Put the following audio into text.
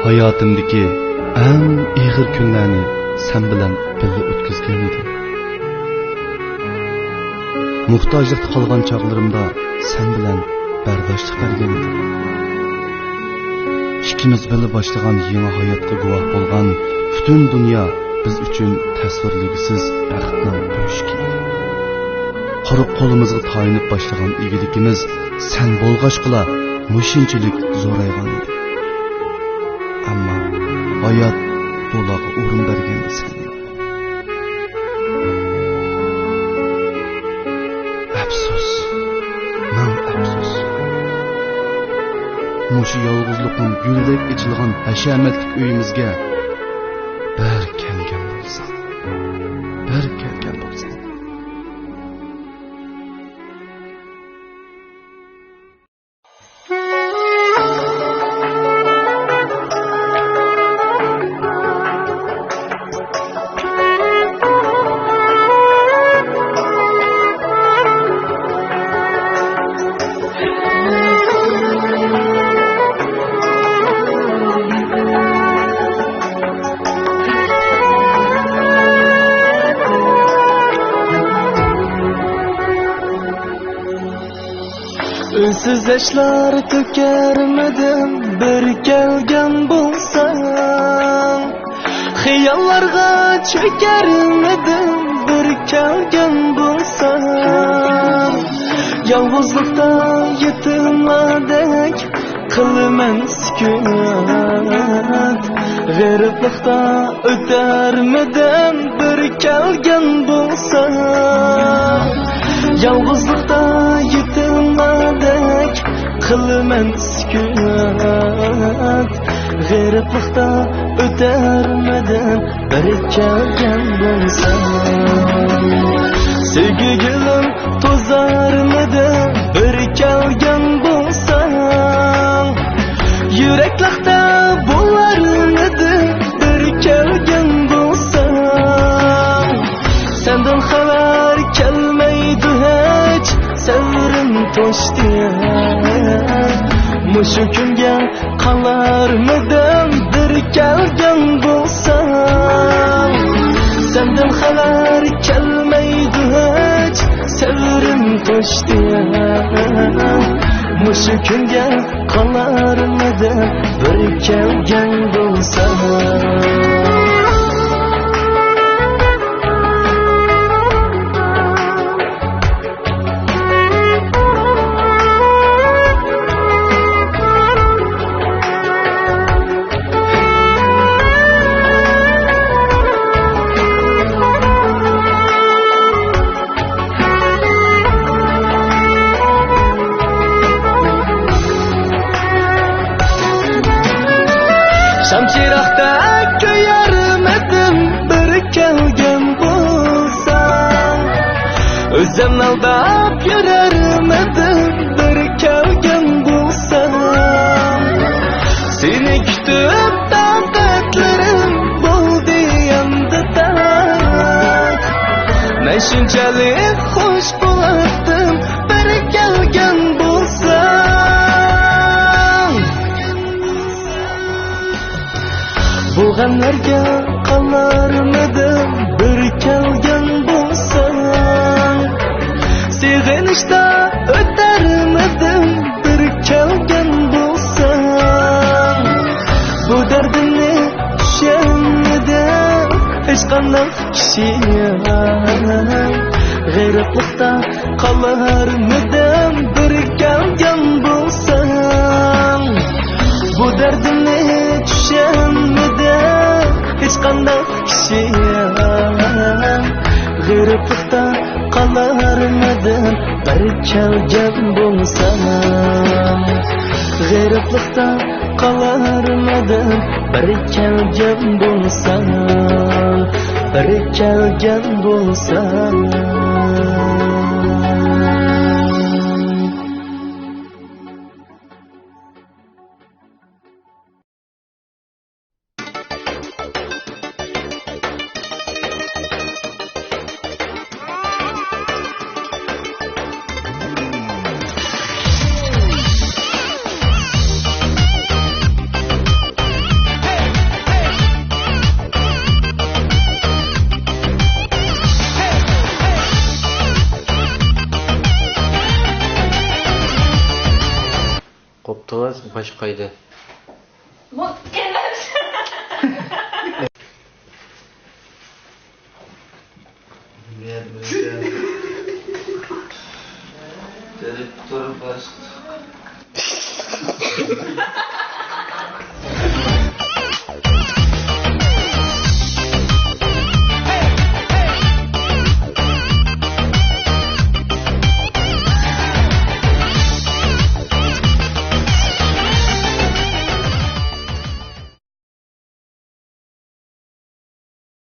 hayotimdagi eng ig'ir kunlarni sen bilan birga o'tkazgan edim. Muhtojlikda qolgan chog'larimda sen bilan bardoshlik bergan edim. İkimiz birga boshlagan yangi hayotga guvoh bo'lgan butun dunyo biz uchun tasvirligisiz baxtning bo'shki. Quruq qo'limizga tayinib boshlagan egiligimiz sen bo'lg'achqila mushinchilik zo'raygan edi. Ammo hayot to'laga o'rin bergan sen. Afsus, men afsus. Mushu yolg'izlikning guldek ichilgan hashamatli uyimizga bir kelgan bo'lsa. Siz yaşlar tökermedim bir kelgen bulsan, Xiyallarga çökermedim bir kelgen bulsan, Yalnızlıkta yetimladek kılmen sükunat, Gariplikta ötermedim bir kelgen bulsan, Yalnızlıkta yetimladek kılmen sükunat, Gariplikta ötermeden bir kelgen bulsan, Sevgi gülüm tozarmeden bir kelgen bulsan, Yüreklikte bularmeden bir kelgen bulsan, Senden haber kelmeydi hiç sevrim toştu. Muşu kunga qalarmidim bir kelgan bo'lsam, Senden haber kelmeydi hiç sevrim toştu. Muşu kunga qalarmidim bir kelgan bo'lsam. Şamçırakta köyarmedim bir kelgen bulsan, Özüm aldap yürermedim bir kelgen bulsan, Seni kütüp taqatlarım buldu yandı tak, Men şunchalik hoş bo'lardim bir kelgen bulsan, Bulganlarga qalarmidim bir kelgen bo'lsan, Seg'inishda o'tarmidim bir kelgen bo'lsan, Bu dardimni tushunmadim hech qanday kishi, G'ayratlikda qalarmidim bir kelgen bo'lsan, Bu dardimni tushunmadim hech qanday kishi, G'ayratlikda qalarmidim bir kelgan bo'lsam, G'ayratlikda qalarmidim bir kelgan bo'lsam, bir kelgan bo'lsam. Yolunuz başkaydı. Direktör başka.